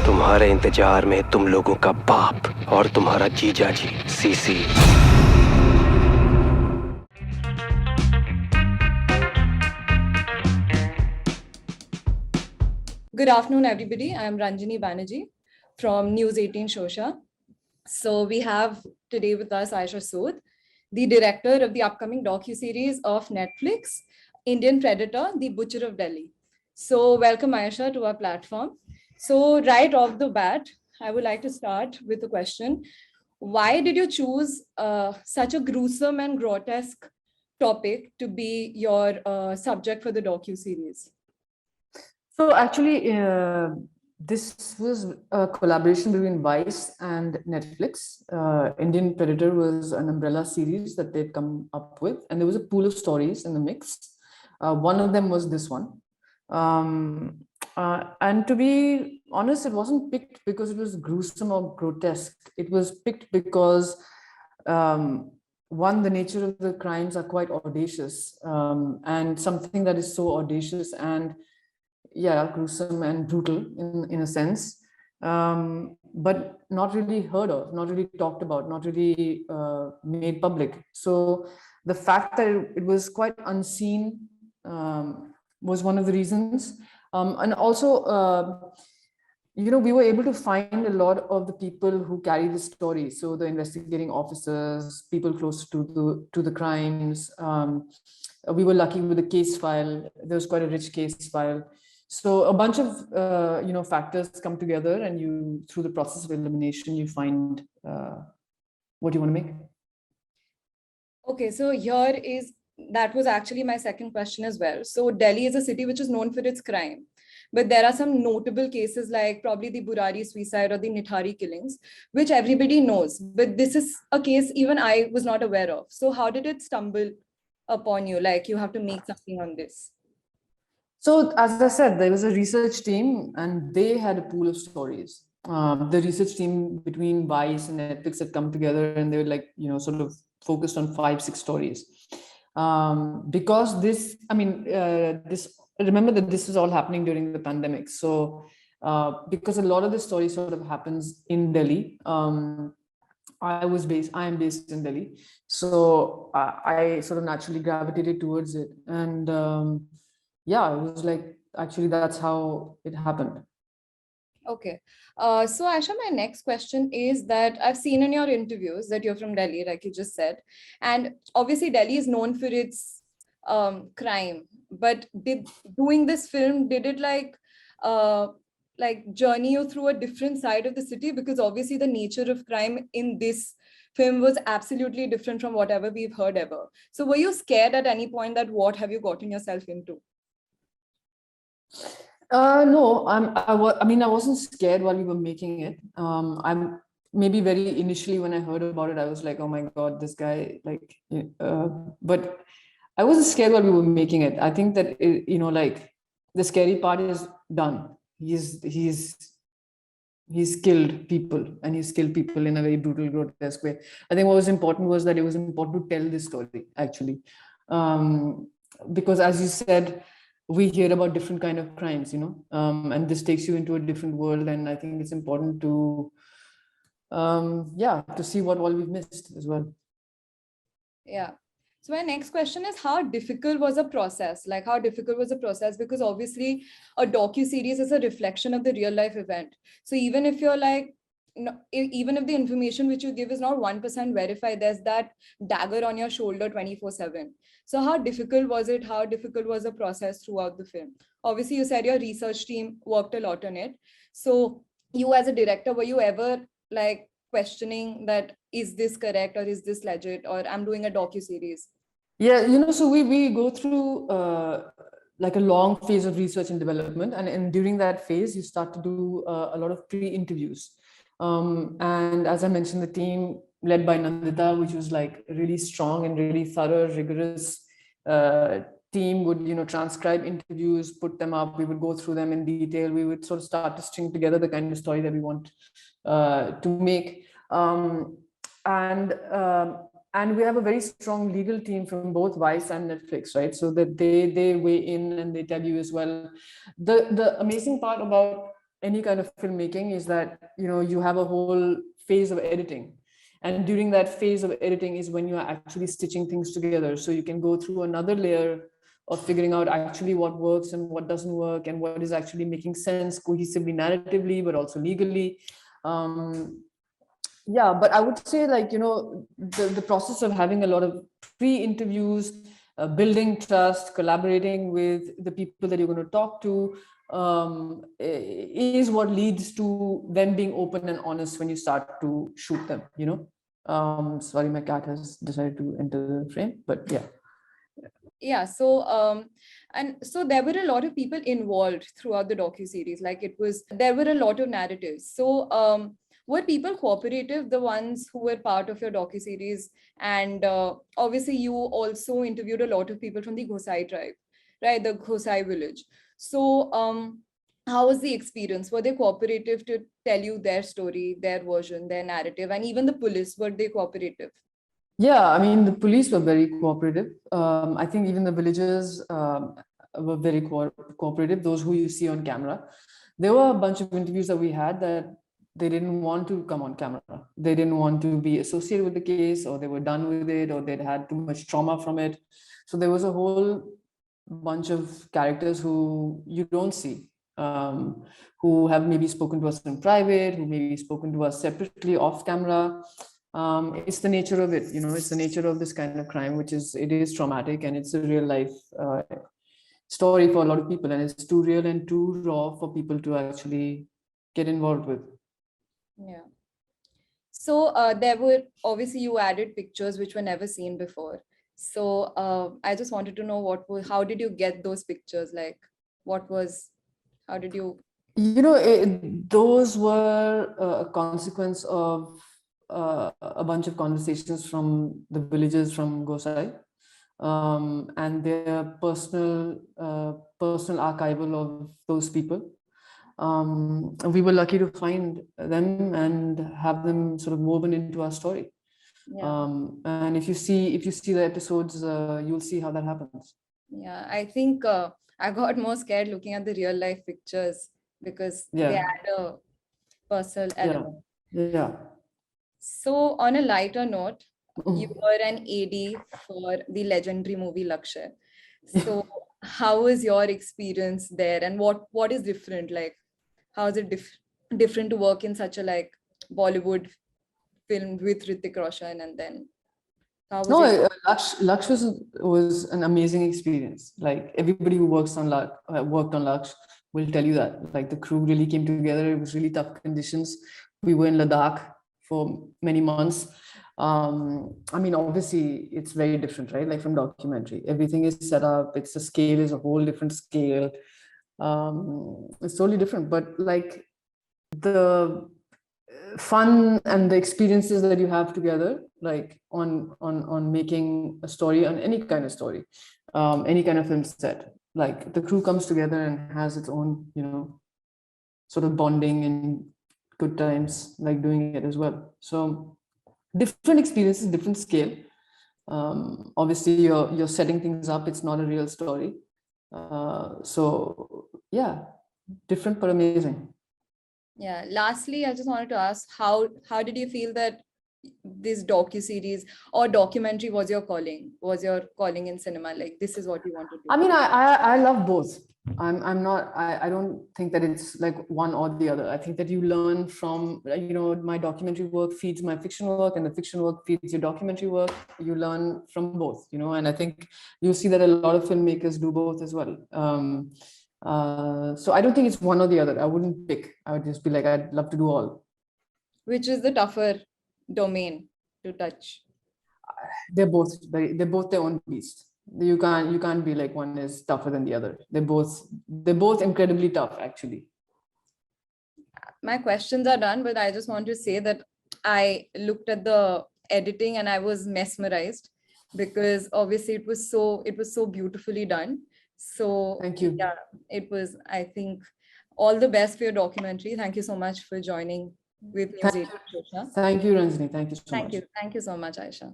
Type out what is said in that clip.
तुम्हारे इंतजार में तुम लोगों का बाप और तुम्हारा जीजा जी CC. Good afternoon, everybody. I am Ranjini Banerjee from News 18 Showsha. So we have today with us Ayesha Sood, the director of the upcoming docu-series of Netflix, Indian Predator, The Butcher of Delhi. So welcome Ayesha to our platform. So right off the bat, I would like to start with a question. Why did you choose such a gruesome and grotesque topic to be your subject for the docu-series? So actually, this was a collaboration between Vice and Netflix. Indian Predator was an umbrella series that they'd come up with, and there was a pool of stories in the mix. One of them was this one. And to be honest, it wasn't picked because it was gruesome or grotesque. It was picked because one, the nature of the crimes are quite audacious, and something that is so audacious and gruesome and brutal in a sense, but not really heard of, not really talked about, not really made public. So the fact that it was quite unseen was one of the reasons. And also, we were able to find a lot of the people who carry the story. So the investigating officers, people close to the crimes. We were lucky with the case file. There was quite a rich case file. So a bunch of factors come together, and you, through the process of elimination, you find what you want to make. Okay, so that was actually my second question as well. So Delhi is a city which is known for its crime, but there are some notable cases like probably the Burari suicide or the Nithari killings, which everybody knows. But this is a case even I was not aware of. So how did it stumble upon you? Like you have to make something on this. So as I said, there was a research team and they had a pool of stories. The research team between Vice and Netflix had come together, and they were like, sort of focused on 5-6 stories. Because remember that this was all happening during the pandemic. So because a lot of the story sort of happens in Delhi, I am based in Delhi. So I sort of naturally gravitated towards it. And it was like, actually, that's how it happened. Okay. So Aisha, my next question is that I've seen in your interviews that you're from Delhi, like you just said. And obviously Delhi is known for its crime. But doing this film, did it journey you through a different side of the city? Because obviously the nature of crime in this film was absolutely different from whatever we've heard ever. So were you scared at any point that what have you gotten yourself into? No, I wasn't scared while we were making it. I'm maybe very initially when I heard about it, I was like, oh my God, this guy, but I wasn't scared while we were making it. I think that, the scary part is done. He's killed people, and he's killed people in a very brutal, grotesque way. I think what was important was that it was important to tell this story, actually. Because as you said, we hear about different kind of crimes, and this takes you into a different world. And I think it's important to see what all we've missed as well. Yeah. So my next question is, how difficult was the process? Like, how difficult was the process? Because obviously a docu-series is a reflection of the real life event. So even if you're like, even if the information which you give is not 1% verified, there's that dagger on your shoulder 24/7. So how difficult was it? How difficult was the process throughout the film? Obviously, you said your research team worked a lot on it. So you as a director, were you ever like questioning that, is this correct or is this legit, or I'm doing a docu-series? Yeah, so we go through like a long phase of research and development, and during that phase you start to do a lot of pre-interviews. And as I mentioned, the team led by Nandita, which was like really strong and really thorough, rigorous team, would transcribe interviews, put them up. We would go through them in detail. We would sort of start to string together the kind of story that we want to make. And we have a very strong legal team from both Vice and Netflix, right? So that they weigh in and they tell you as well. The amazing part about any kind of filmmaking is that, you have a whole phase of editing. And during that phase of editing is when you are actually stitching things together. So you can go through another layer of figuring out actually what works and what doesn't work, and what is actually making sense cohesively, narratively, but also legally. Yeah, but I would say, like, the process of having a lot of pre-interviews, building trust, collaborating with the people that you're going to talk to, is what leads to them being open and honest when you start to shoot them, Sorry, my cat has decided to enter the frame, but yeah. Yeah, so and so there were a lot of people involved throughout the docu-series. Like there were a lot of narratives. So were people cooperative, the ones who were part of your docu-series? And obviously you also interviewed a lot of people from the Ghosai tribe, right? The Ghosai village. So how was the experience? Were they cooperative to tell you their story, their version, their narrative? And even the police, were they cooperative? Yeah, I mean, the police were very cooperative. I think even the villagers were very cooperative, those who you see on camera. There were a bunch of interviews that we had that they didn't want to come on camera. They didn't want to be associated with the case, or they were done with it, or they'd had too much trauma from it. So there was a whole bunch of characters who you don't see, who have maybe spoken to us in private, who maybe spoken to us separately off camera. It's the nature of it, it's the nature of this kind of crime, it is traumatic, and it's a real life story for a lot of people, and it's too real and too raw for people to actually get involved with. Yeah. So there were, obviously you added pictures which were never seen before. So I just wanted to know how did you get those pictures? Like how did you? Those were a consequence of a bunch of conversations from the villagers from Gosai, and their personal archival of those people. We were lucky to find them and have them sort of woven into our story. Yeah. And if you see the episodes, you'll see how that happens. Yeah, I think I got more scared looking at the real life pictures because they add a personal element. Yeah. So on a lighter note, you were an AD for the legendary movie Lakshya. So how was your experience there, and what is different? Like, how is it different to work in such a like Bollywood film with Hrithik Roshan, and then how was it? Laksh was an amazing experience. Like, everybody who worked on Laksh will tell you that. Like, the crew really came together. It was really tough conditions. We were in Ladakh for many months. I mean, obviously it's very different, right? Like from documentary, everything is set up. It's a scale is a whole different scale. It's totally different, but like the fun and the experiences that you have together, like on making a story, on any kind of story, any kind of film set, like the crew comes together and has its own, sort of bonding and good times, like doing it as well. So different experiences, different scale. Obviously you're setting things up. It's not a real story. So yeah, different but amazing. Yeah. Lastly, I just wanted to ask how did you feel that this docu-series or documentary was your calling in cinema? Like, this is what you want to do. I mean, I love both. I don't think that it's like one or the other. I think that you learn from, my documentary work feeds my fiction work, and the fiction work feeds your documentary work. You learn from both, and I think you'll see that a lot of filmmakers do both as well. So I don't think it's one or the other. I wouldn't pick. I would just be like, I'd love to do all. Which is the tougher domain to touch? They're both their own beast. You can't be like one is tougher than the other. They're both incredibly tough, actually. My questions are done, but I just want to say that I looked at the editing and I was mesmerized, because obviously it was so beautifully done. So Thank you. yeah, it was, I think, all the best for your documentary. Thank you so much for joining with News 18 Showsha. Thank you, Ranjini. Thank you so much. Thank you so much, Ayesha.